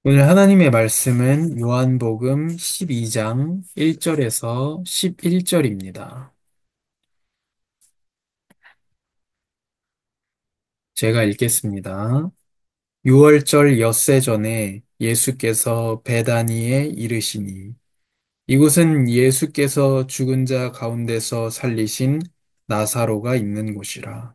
오늘 하나님의 말씀은 요한복음 12장 1절에서 11절입니다. 제가 읽겠습니다. 6월절 엿새 전에 예수께서 베다니에 이르시니 이곳은 예수께서 죽은 자 가운데서 살리신 나사로가 있는 곳이라.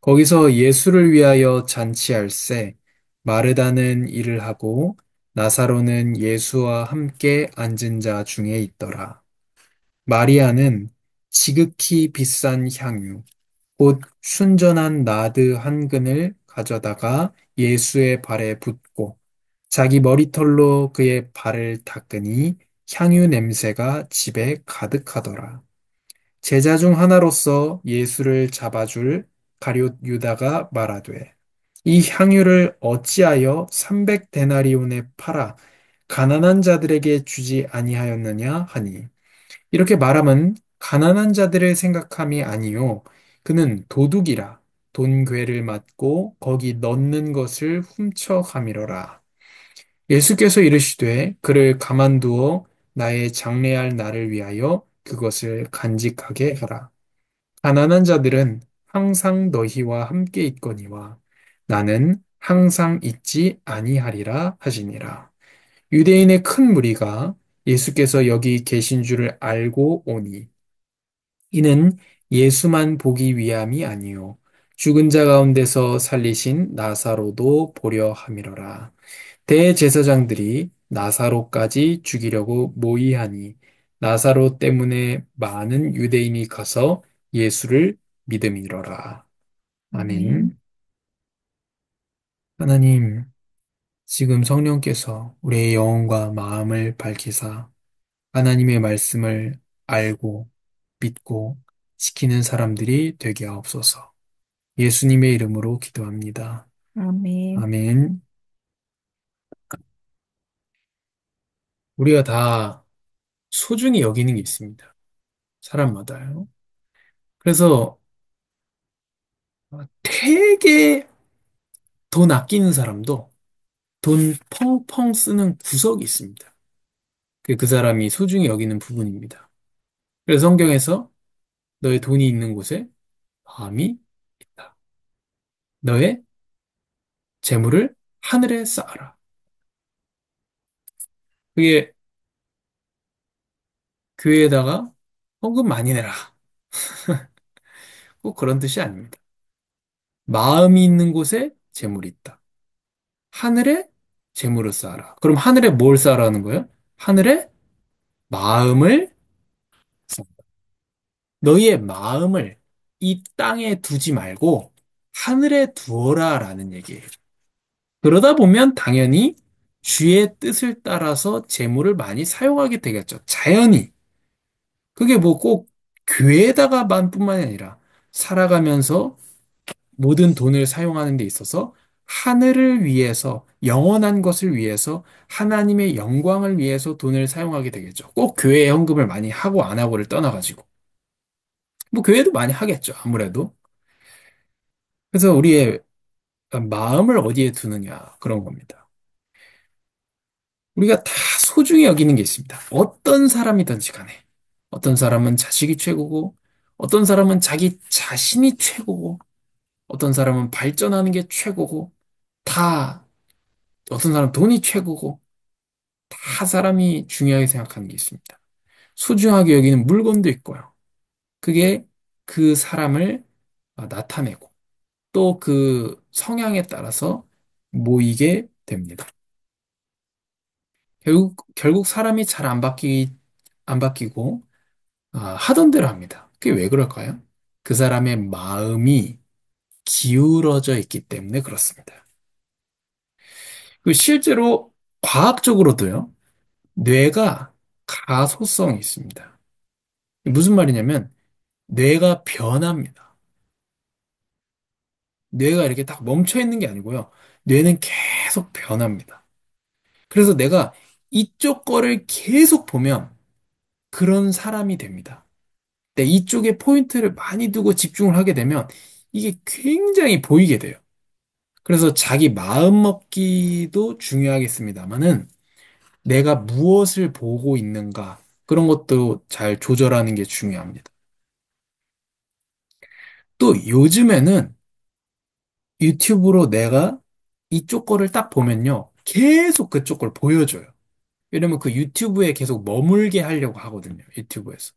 거기서 예수를 위하여 잔치할세 마르다는 일을 하고 나사로는 예수와 함께 앉은 자 중에 있더라. 마리아는 지극히 비싼 향유, 곧 순전한 나드 한 근을 가져다가 예수의 발에 붓고 자기 머리털로 그의 발을 닦으니 향유 냄새가 집에 가득하더라. 제자 중 하나로서 예수를 잡아줄 가룟 유다가 말하되 이 향유를 어찌하여 300데나리온에 팔아 가난한 자들에게 주지 아니하였느냐 하니 이렇게 말함은 가난한 자들을 생각함이 아니요 그는 도둑이라 돈괴를 맞고 거기 넣는 것을 훔쳐가미러라. 예수께서 이르시되 그를 가만두어 나의 장래할 날을 위하여 그것을 간직하게 하라. 가난한 자들은 항상 너희와 함께 있거니와 나는 항상 있지 아니하리라 하시니라. 유대인의 큰 무리가 예수께서 여기 계신 줄을 알고 오니 이는 예수만 보기 위함이 아니요 죽은 자 가운데서 살리신 나사로도 보려 함이로라. 대제사장들이 나사로까지 죽이려고 모의하니 나사로 때문에 많은 유대인이 가서 예수를 믿음이로라. 아멘. 아멘. 하나님, 지금 성령께서 우리의 영혼과 마음을 밝히사 하나님의 말씀을 알고 믿고 지키는 사람들이 되게 하옵소서. 예수님의 이름으로 기도합니다. 아멘. 아멘. 우리가 다 소중히 여기는 게 있습니다. 사람마다요. 그래서 되게 돈 아끼는 사람도 돈 펑펑 쓰는 구석이 있습니다. 그 사람이 소중히 여기는 부분입니다. 그래서 성경에서 너의 돈이 있는 곳에 마음이 있다. 너의 재물을 하늘에 쌓아라. 그게 교회에다가 헌금 많이 내라. 꼭 그런 뜻이 아닙니다. 마음이 있는 곳에 재물이 있다. 하늘에 재물을 쌓아라. 그럼 하늘에 뭘 쌓으라는 거예요? 하늘에 마음을 쌓아. 너희의 마음을 이 땅에 두지 말고 하늘에 두어라 라는 얘기예요. 그러다 보면 당연히 주의 뜻을 따라서 재물을 많이 사용하게 되겠죠. 자연히. 그게 뭐 꼭 교회에다가만 뿐만이 아니라 살아가면서 모든 돈을 사용하는 데 있어서 하늘을 위해서, 영원한 것을 위해서, 하나님의 영광을 위해서 돈을 사용하게 되겠죠. 꼭 교회에 헌금을 많이 하고 안 하고를 떠나가지고. 뭐 교회도 많이 하겠죠, 아무래도. 그래서 우리의 마음을 어디에 두느냐, 그런 겁니다. 우리가 다 소중히 여기는 게 있습니다. 어떤 사람이든지 간에. 어떤 사람은 자식이 최고고, 어떤 사람은 자기 자신이 최고고, 어떤 사람은 발전하는 게 최고고, 다, 어떤 사람은 돈이 최고고, 다 사람이 중요하게 생각하는 게 있습니다. 소중하게 여기는 물건도 있고요. 그게 그 사람을 나타내고, 또 그 성향에 따라서 모이게 됩니다. 결국 사람이 잘 안 바뀌고, 하던 대로 합니다. 그게 왜 그럴까요? 그 사람의 마음이 기울어져 있기 때문에 그렇습니다. 그 실제로 과학적으로도요, 뇌가 가소성이 있습니다. 무슨 말이냐면, 뇌가 변합니다. 뇌가 이렇게 딱 멈춰 있는 게 아니고요. 뇌는 계속 변합니다. 그래서 내가 이쪽 거를 계속 보면 그런 사람이 됩니다. 근데 이쪽에 포인트를 많이 두고 집중을 하게 되면 이게 굉장히 보이게 돼요. 그래서 자기 마음 먹기도 중요하겠습니다만은 내가 무엇을 보고 있는가 그런 것도 잘 조절하는 게 중요합니다. 또 요즘에는 유튜브로 내가 이쪽 거를 딱 보면요. 계속 그쪽 걸 보여줘요. 왜냐면 그 유튜브에 계속 머물게 하려고 하거든요. 유튜브에서.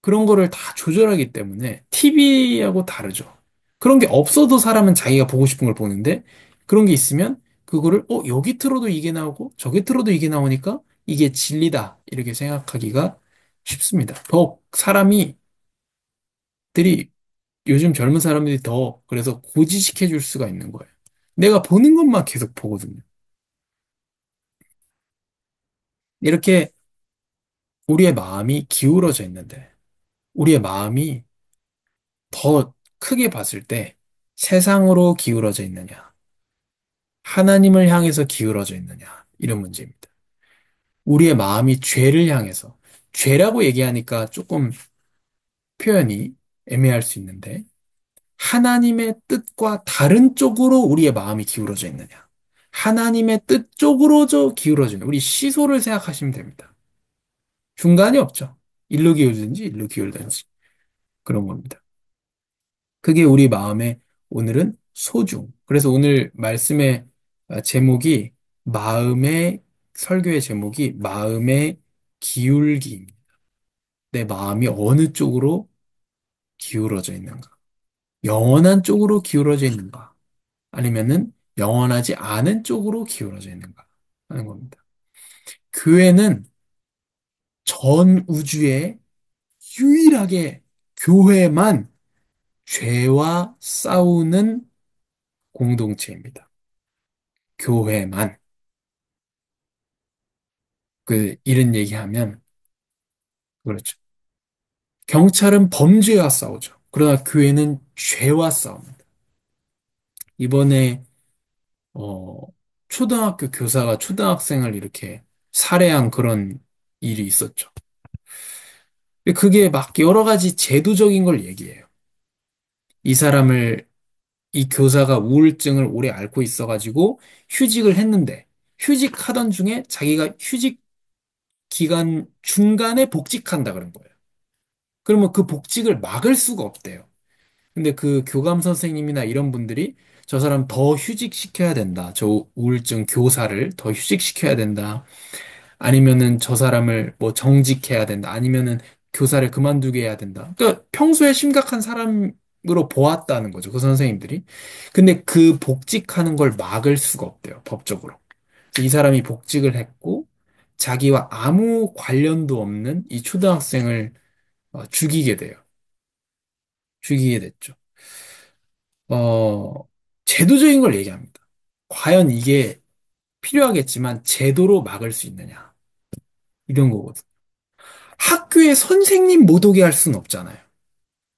그런 거를 다 조절하기 때문에 TV하고 다르죠. 그런 게 없어도 사람은 자기가 보고 싶은 걸 보는데 그런 게 있으면 그거를 여기 틀어도 이게 나오고 저기 틀어도 이게 나오니까 이게 진리다. 이렇게 생각하기가 쉽습니다. 더욱 사람이 들이 요즘 젊은 사람들이 더 그래서 고지시켜 줄 수가 있는 거예요. 내가 보는 것만 계속 보거든요. 이렇게 우리의 마음이 기울어져 있는데 우리의 마음이 더 크게 봤을 때 세상으로 기울어져 있느냐, 하나님을 향해서 기울어져 있느냐, 이런 문제입니다. 우리의 마음이 죄를 향해서, 죄라고 얘기하니까 조금 표현이 애매할 수 있는데, 하나님의 뜻과 다른 쪽으로 우리의 마음이 기울어져 있느냐, 하나님의 뜻 쪽으로 기울어져 있는, 우리 시소를 생각하시면 됩니다. 중간이 없죠. 일로 기울든지 일로 기울든지 그런 겁니다. 그게 우리 마음의 오늘은 소중. 그래서 오늘 말씀의 제목이 마음의 설교의 제목이 마음의 기울기입니다. 내 마음이 어느 쪽으로 기울어져 있는가? 영원한 쪽으로 기울어져 있는가? 아니면은 영원하지 않은 쪽으로 기울어져 있는가? 하는 겁니다. 교회는 전 우주에 유일하게 교회만 죄와 싸우는 공동체입니다. 교회만. 이런 얘기하면, 그렇죠. 경찰은 범죄와 싸우죠. 그러나 교회는 죄와 싸웁니다. 이번에, 어, 초등학교 교사가 초등학생을 이렇게 살해한 그런 일이 있었죠. 근데 그게 막 여러 가지 제도적인 걸 얘기해요. 이 사람을, 이 교사가 우울증을 오래 앓고 있어가지고 휴직을 했는데, 휴직하던 중에 자기가 휴직 기간 중간에 복직한다 그런 거예요. 그러면 그 복직을 막을 수가 없대요. 근데 그 교감 선생님이나 이런 분들이 저 사람 더 휴직시켜야 된다. 저 우울증 교사를 더 휴직시켜야 된다. 아니면은 저 사람을 뭐 정직해야 된다. 아니면은 교사를 그만두게 해야 된다. 그러니까 평소에 심각한 사람으로 보았다는 거죠. 그 선생님들이. 근데 그 복직하는 걸 막을 수가 없대요. 법적으로. 그래서 이 사람이 복직을 했고 자기와 아무 관련도 없는 이 초등학생을 죽이게 돼요. 죽이게 됐죠. 어, 제도적인 걸 얘기합니다. 과연 이게 필요하겠지만 제도로 막을 수 있느냐. 이런 거거든. 학교에 선생님 못 오게 할 수는 없잖아요.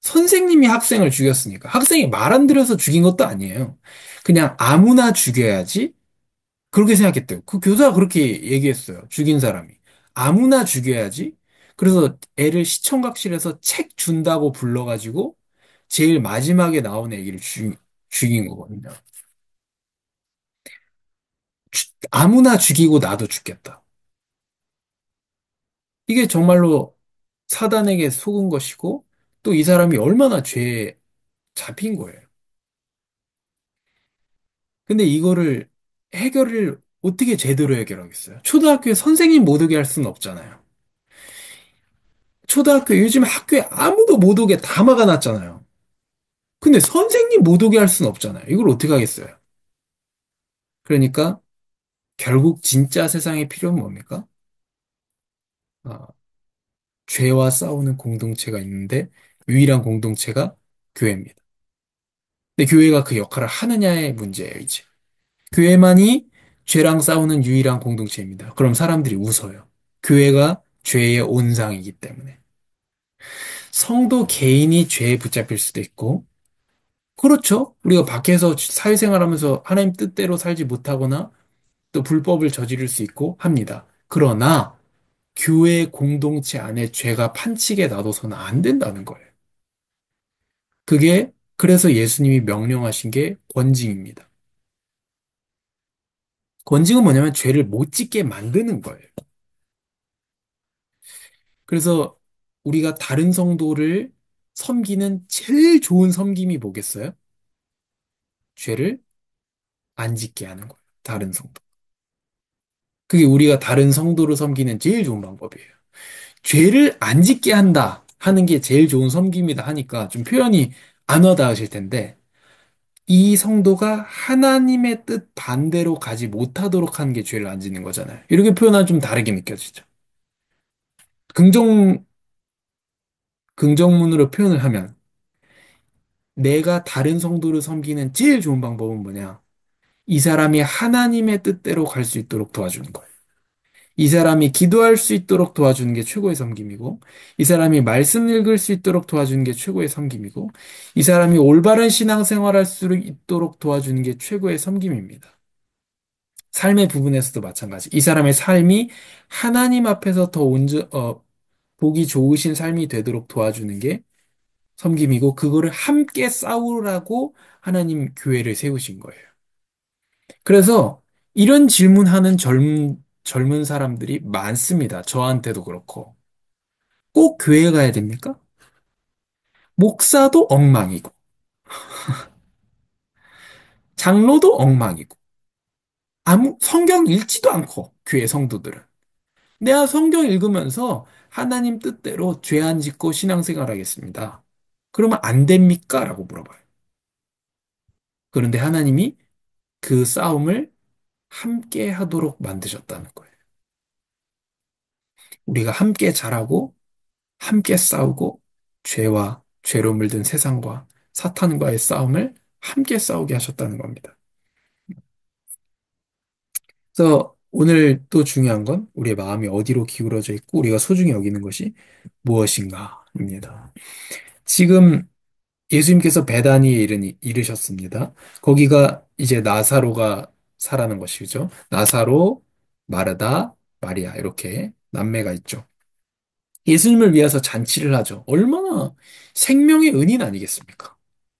선생님이 학생을 죽였으니까. 학생이 말 안 들어서 죽인 것도 아니에요. 그냥 아무나 죽여야지. 그렇게 생각했대요. 그 교사가 그렇게 얘기했어요. 죽인 사람이. 아무나 죽여야지. 그래서 애를 시청각실에서 책 준다고 불러가지고 제일 마지막에 나온 애기를 죽인 거거든요. 아무나 죽이고 나도 죽겠다. 이게 정말로 사단에게 속은 것이고 또 이 사람이 얼마나 죄에 잡힌 거예요. 근데 이거를 해결을 어떻게 제대로 해결하겠어요? 초등학교에 선생님 못 오게 할 수는 없잖아요. 초등학교 요즘 학교에 아무도 못 오게 다 막아놨잖아요. 근데 선생님 못 오게 할 수는 없잖아요. 이걸 어떻게 하겠어요? 그러니까 결국 진짜 세상에 필요한 뭡니까? 아, 죄와 싸우는 공동체가 있는데 유일한 공동체가 교회입니다. 근데 교회가 그 역할을 하느냐의 문제예요, 이제. 교회만이 죄랑 싸우는 유일한 공동체입니다. 그럼 사람들이 웃어요. 교회가 죄의 온상이기 때문에. 성도 개인이 죄에 붙잡힐 수도 있고, 그렇죠. 우리가 밖에서 사회생활 하면서 하나님 뜻대로 살지 못하거나 또 불법을 저지를 수 있고 합니다. 그러나 교회 공동체 안에 죄가 판치게 놔둬서는 안 된다는 거예요. 그게 그래서 예수님이 명령하신 게 권징입니다. 권징은 뭐냐면 죄를 못 짓게 만드는 거예요. 그래서 우리가 다른 성도를 섬기는 제일 좋은 섬김이 뭐겠어요? 죄를 안 짓게 하는 거예요. 다른 성도. 그게 우리가 다른 성도를 섬기는 제일 좋은 방법이에요. 죄를 안 짓게 한다 하는 게 제일 좋은 섬김이다 하니까 좀 표현이 안 와닿으실 텐데 이 성도가 하나님의 뜻 반대로 가지 못하도록 하는 게 죄를 안 짓는 거잖아요. 이렇게 표현하면 좀 다르게 느껴지죠. 긍정, 긍정문으로 표현을 하면 내가 다른 성도를 섬기는 제일 좋은 방법은 뭐냐? 이 사람이 하나님의 뜻대로 갈 수 있도록 도와주는 거예요. 이 사람이 기도할 수 있도록 도와주는 게 최고의 섬김이고, 이 사람이 말씀 읽을 수 있도록 도와주는 게 최고의 섬김이고, 이 사람이 올바른 신앙생활 할 수 있도록 도와주는 게 최고의 섬김입니다. 삶의 부분에서도 마찬가지. 이 사람의 삶이 하나님 앞에서 더 보기 좋으신 삶이 되도록 도와주는 게 섬김이고, 그거를 함께 싸우라고 하나님 교회를 세우신 거예요. 그래서 이런 질문하는 젊은 사람들이 많습니다. 저한테도 그렇고. 꼭 교회 가야 됩니까? 목사도 엉망이고, 장로도 엉망이고, 아무 성경 읽지도 않고, 교회 성도들은. 내가 성경 읽으면서 하나님 뜻대로 죄 안 짓고 신앙생활 하겠습니다. 그러면 안 됩니까? 라고 물어봐요. 그런데 하나님이 그 싸움을 함께 하도록 만드셨다는 거예요. 우리가 함께 자라고, 함께 싸우고, 죄와 죄로 물든 세상과 사탄과의 싸움을 함께 싸우게 하셨다는 겁니다. 그래서 오늘 또 중요한 건 우리의 마음이 어디로 기울어져 있고 우리가 소중히 여기는 것이 무엇인가입니다. 지금 예수님께서 베다니에 이르셨습니다. 거기가 이제 나사로가 살아는 것이죠. 나사로, 마르다, 마리아 이렇게 남매가 있죠. 예수님을 위해서 잔치를 하죠. 얼마나 생명의 은인 아니겠습니까?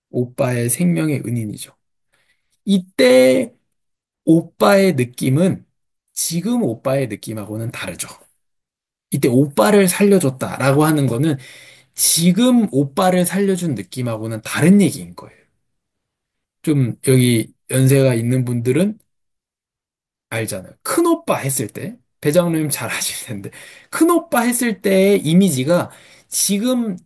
오빠의 생명의 은인이죠. 이때 오빠의 느낌은 지금 오빠의 느낌하고는 다르죠. 이때 오빠를 살려줬다라고 하는 거는 지금 오빠를 살려준 느낌하고는 다른 얘기인 거예요. 좀 여기 연세가 있는 분들은 알잖아요. 큰오빠 했을 때, 배장로님 잘 아실 텐데, 큰오빠 했을 때의 이미지가 지금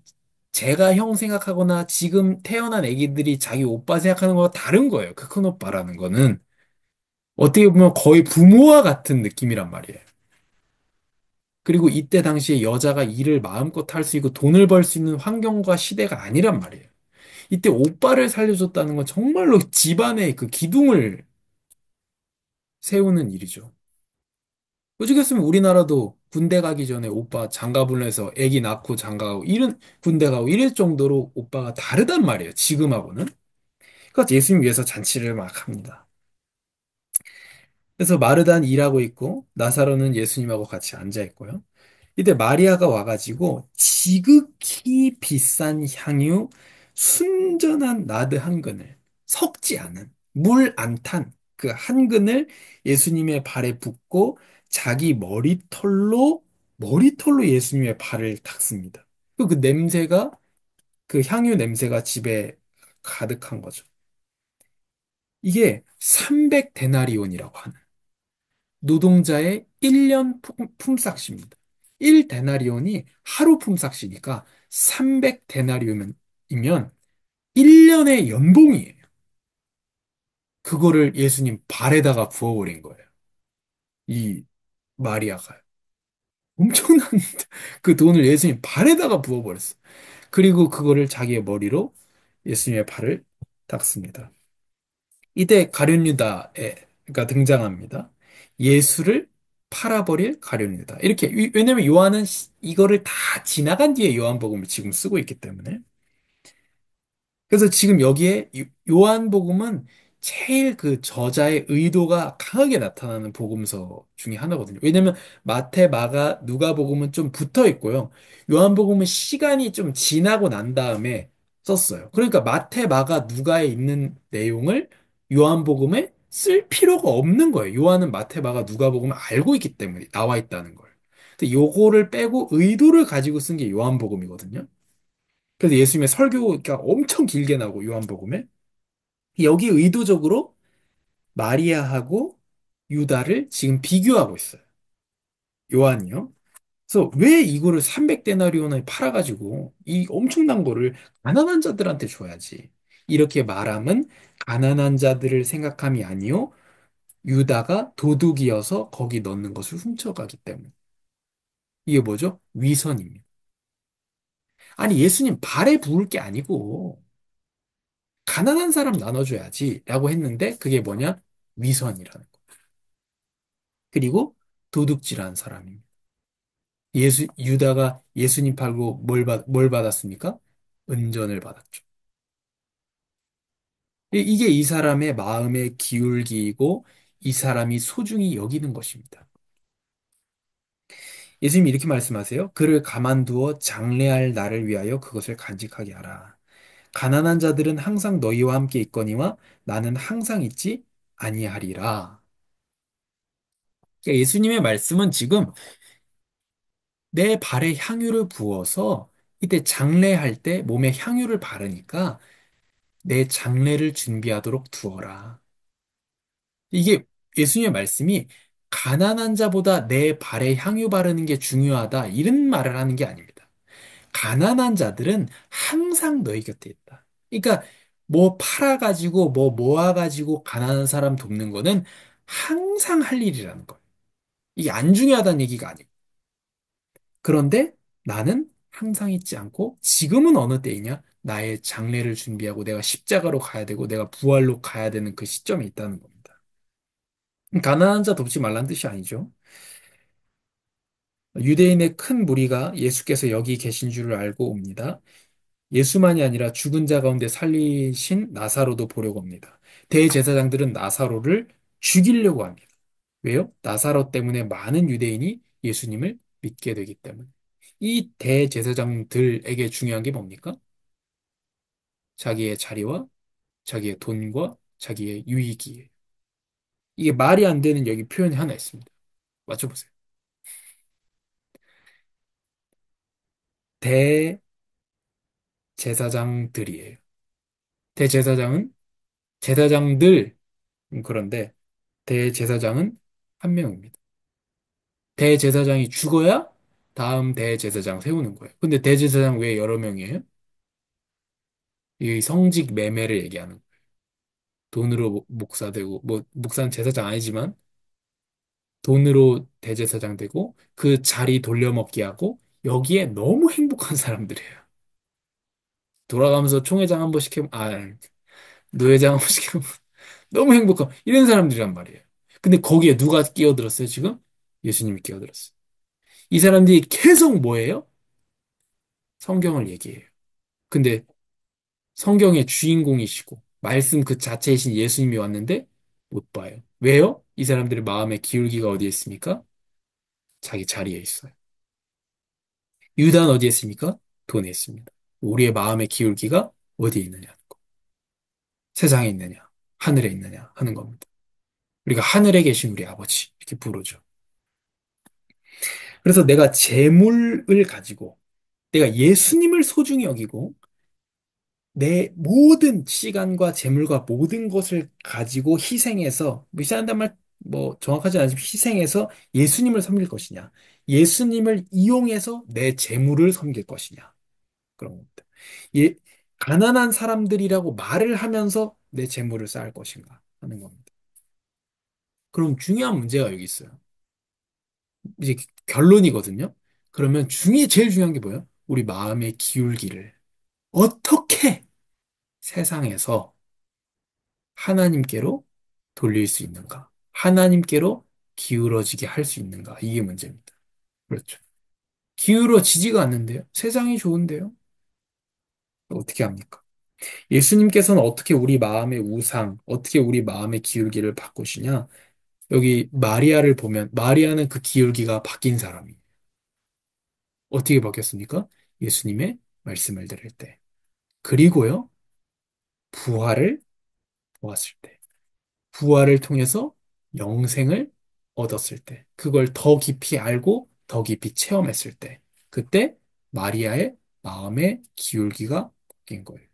제가 형 생각하거나 지금 태어난 애기들이 자기 오빠 생각하는 거와 다른 거예요. 그 큰오빠라는 거는. 어떻게 보면 거의 부모와 같은 느낌이란 말이에요. 그리고 이때 당시에 여자가 일을 마음껏 할 수 있고 돈을 벌 수 있는 환경과 시대가 아니란 말이에요. 이때 오빠를 살려줬다는 건 정말로 집안의 그 기둥을 세우는 일이죠. 어쩌겠으면 우리나라도 군대 가기 전에 오빠 장가 보내서 아기 낳고 장가 가고 이런 군대 가고 이럴 정도로 오빠가 다르단 말이에요. 지금하고는. 그러니까 예수님 위해서 잔치를 막 합니다. 그래서 마르단 일하고 있고 나사로는 예수님하고 같이 앉아 있고요. 이때 마리아가 와가지고 지극히 비싼 향유 순전한 나드 한 근을 섞지 않은 물 안 탄 그 한 근을 예수님의 발에 붓고 자기 머리털로 예수님의 발을 닦습니다. 그 냄새가 그 향유 냄새가 집에 가득한 거죠. 이게 300데나리온이라고 하는 노동자의 1년 품삯입니다. 1데나리온이 하루 품삯이니까 300데나리온이면 1년의 연봉이에요. 그거를 예수님 발에다가 부어버린 거예요. 이 마리아가. 엄청난 그 돈을 예수님 발에다가 부어버렸어. 그리고 그거를 자기의 머리로 예수님의 발을 닦습니다. 이때 가룟유다가 등장합니다. 예수를 팔아버릴 가룟유다. 이렇게 왜냐면 요한은 이거를 다 지나간 뒤에 요한복음을 지금 쓰고 있기 때문에 그래서 지금 여기에 요한복음은 제일 그 저자의 의도가 강하게 나타나는 복음서 중에 하나거든요. 왜냐면 마태, 마가, 누가복음은 좀 붙어 있고요. 요한복음은 시간이 좀 지나고 난 다음에 썼어요. 그러니까 마태, 마가, 누가에 있는 내용을 요한복음에 쓸 필요가 없는 거예요. 요한은 마태, 마가, 누가복음을 알고 있기 때문에 나와 있다는 걸. 근데 요거를 빼고 의도를 가지고 쓴 게 요한복음이거든요. 그래서 예수님의 설교가 엄청 길게 나오고 요한복음에 여기 의도적으로 마리아하고 유다를 지금 비교하고 있어요. 요한이요. 그래서 왜 이거를 300데나리온에 팔아가지고 이 엄청난 거를 가난한 자들한테 줘야지. 이렇게 말함은 가난한 자들을 생각함이 아니요. 유다가 도둑이어서 거기 넣는 것을 훔쳐가기 때문에. 이게 뭐죠? 위선입니다. 아니, 예수님 발에 부을 게 아니고 가난한 사람 나눠줘야지 라고 했는데 그게 뭐냐? 위선이라는 거. 그리고 도둑질한 사람입니다. 유다가 예수님 팔고 뭘 받았습니까? 은전을 받았죠. 이게 이 사람의 마음의 기울기이고 이 사람이 소중히 여기는 것입니다. 예수님이 이렇게 말씀하세요. 그를 가만두어 장래할 나를 위하여 그것을 간직하게 하라. 가난한 자들은 항상 너희와 함께 있거니와 나는 항상 있지 아니하리라. 그러니까 예수님의 말씀은 지금 내 발에 향유를 부어서 이때 장례할 때 몸에 향유를 바르니까 내 장례를 준비하도록 두어라. 이게 예수님의 말씀이 가난한 자보다 내 발에 향유 바르는 게 중요하다. 이런 말을 하는 게 아닙니다. 가난한 자들은 항상 너희 곁에 있다. 그러니까 뭐 팔아가지고 뭐 모아가지고 가난한 사람 돕는 거는 항상 할 일이라는 거예요. 이게 안 중요하다는 얘기가 아니고. 그런데 나는 항상 있지 않고 지금은 어느 때이냐? 나의 장래를 준비하고 내가 십자가로 가야 되고 내가 부활로 가야 되는 그 시점에 있다는 겁니다. 가난한 자 돕지 말란 뜻이 아니죠. 유대인의 큰 무리가 예수께서 여기 계신 줄을 알고 옵니다. 예수만이 아니라 죽은 자 가운데 살리신 나사로도 보려고 합니다. 대제사장들은 나사로를 죽이려고 합니다. 왜요? 나사로 때문에 많은 유대인이 예수님을 믿게 되기 때문에. 이 대제사장들에게 중요한 게 뭡니까? 자기의 자리와 자기의 돈과 자기의 유익이에요. 이게 말이 안 되는 여기 표현이 하나 있습니다. 맞춰보세요. 대제사장들이에요. 대제사장은 제사장들, 그런데 대제사장은 한 명입니다. 대제사장이 죽어야 다음 대제사장 세우는 거예요. 근데 대제사장 왜 여러 명이에요? 이 성직 매매를 얘기하는 거예요. 돈으로 목사되고, 뭐, 목사는 제사장 아니지만 돈으로 대제사장 되고 그 자리 돌려먹기 하고 여기에 너무 행복한 사람들이에요. 돌아가면서 총회장 한 번씩 노회장 한 번씩 해보면 너무 행복한 이런 사람들이란 말이에요. 근데 거기에 누가 끼어들었어요, 지금? 예수님이 끼어들었어요. 이 사람들이 계속 뭐예요? 성경을 얘기해요. 근데 성경의 주인공이시고 말씀 그 자체이신 예수님이 왔는데 못 봐요. 왜요? 이 사람들의 마음의 기울기가 어디에 있습니까? 자기 자리에 있어요. 유다는 어디에 있습니까? 돈에 있습니다. 우리의 마음의 기울기가 어디에 있느냐? 세상에 있느냐? 하늘에 있느냐? 하는 겁니다. 우리가 하늘에 계신 우리 아버지 이렇게 부르죠. 그래서 내가 재물을 가지고 내가 예수님을 소중히 여기고 내 모든 시간과 재물과 모든 것을 가지고 희생해서 희생한단 말 뭐 정확하지 않지만 희생해서 예수님을 섬길 것이냐 예수님을 이용해서 내 재물을 섬길 것이냐 그런 겁니다. 예, 가난한 사람들이라고 말을 하면서 내 재물을 쌓을 것인가 하는 겁니다. 그럼 중요한 문제가 여기 있어요. 이제 결론이거든요. 그러면 제일 중요한 게 뭐예요? 우리 마음의 기울기를 어떻게 세상에서 하나님께로 돌릴 수 있는가? 하나님께로 기울어지게 할 수 있는가? 이게 문제입니다. 그렇죠. 기울어지지가 않는데요. 세상이 좋은데요. 어떻게 합니까? 예수님께서는 어떻게 우리 마음의 우상, 어떻게 우리 마음의 기울기를 바꾸시냐? 여기 마리아를 보면 마리아는 그 기울기가 바뀐 사람이에요. 어떻게 바뀌었습니까? 예수님의 말씀을 들을 때. 그리고요, 부활을 보았을 때, 부활을 통해서 영생을 얻었을 때, 그걸 더 깊이 알고 더 깊이 체험했을 때, 그때 마리아의 마음의 기울기가 바뀐 거예요.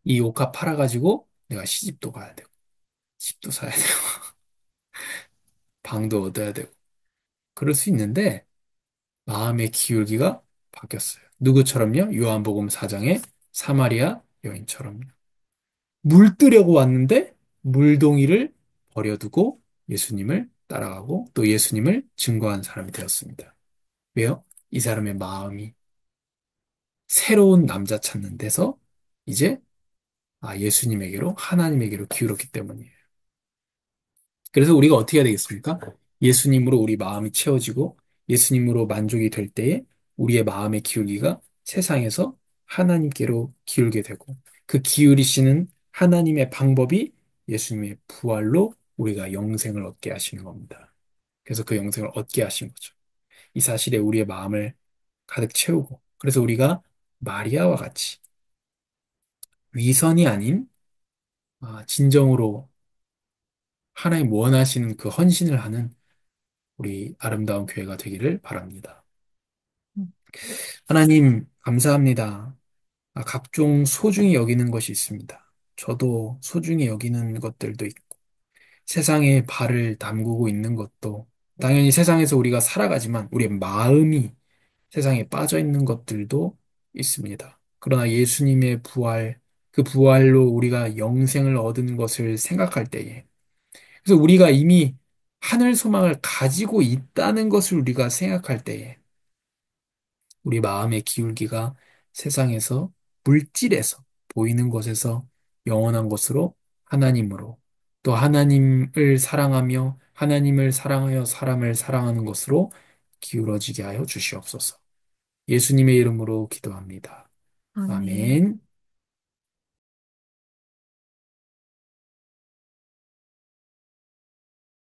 이 옷값 팔아가지고 내가 시집도 가야 되고, 집도 사야 되고, 방도 얻어야 되고, 그럴 수 있는데, 마음의 기울기가 바뀌었어요. 누구처럼요? 요한복음 4장의 사마리아 여인처럼요. 물 뜨려고 왔는데 물동이를 버려두고 예수님을 따라가고 또 예수님을 증거한 사람이 되었습니다. 왜요? 이 사람의 마음이 새로운 남자 찾는 데서 이제 예수님에게로 하나님에게로 기울었기 때문이에요. 그래서 우리가 어떻게 해야 되겠습니까? 예수님으로 우리 마음이 채워지고 예수님으로 만족이 될 때에 우리의 마음의 기울기가 세상에서 하나님께로 기울게 되고 그 기울이시는 하나님의 방법이 예수님의 부활로 우리가 영생을 얻게 하시는 겁니다. 그래서 그 영생을 얻게 하신 거죠. 이 사실에 우리의 마음을 가득 채우고 그래서 우리가 마리아와 같이 위선이 아닌 진정으로 하나님 원하시는 그 헌신을 하는 우리 아름다운 교회가 되기를 바랍니다. 하나님, 감사합니다. 각종 소중히 여기는 것이 있습니다. 저도 소중히 여기는 것들도 있고, 세상에 발을 담그고 있는 것도, 당연히 세상에서 우리가 살아가지만, 우리의 마음이 세상에 빠져 있는 것들도 있습니다. 그러나 예수님의 부활, 그 부활로 우리가 영생을 얻은 것을 생각할 때에, 그래서 우리가 이미 하늘 소망을 가지고 있다는 것을 우리가 생각할 때에, 우리 마음의 기울기가 세상에서 물질에서 보이는 것에서 영원한 것으로 하나님으로 또 하나님을 사랑하며 하나님을 사랑하여 사람을 사랑하는 것으로 기울어지게 하여 주시옵소서. 예수님의 이름으로 기도합니다. 아멘. 아멘.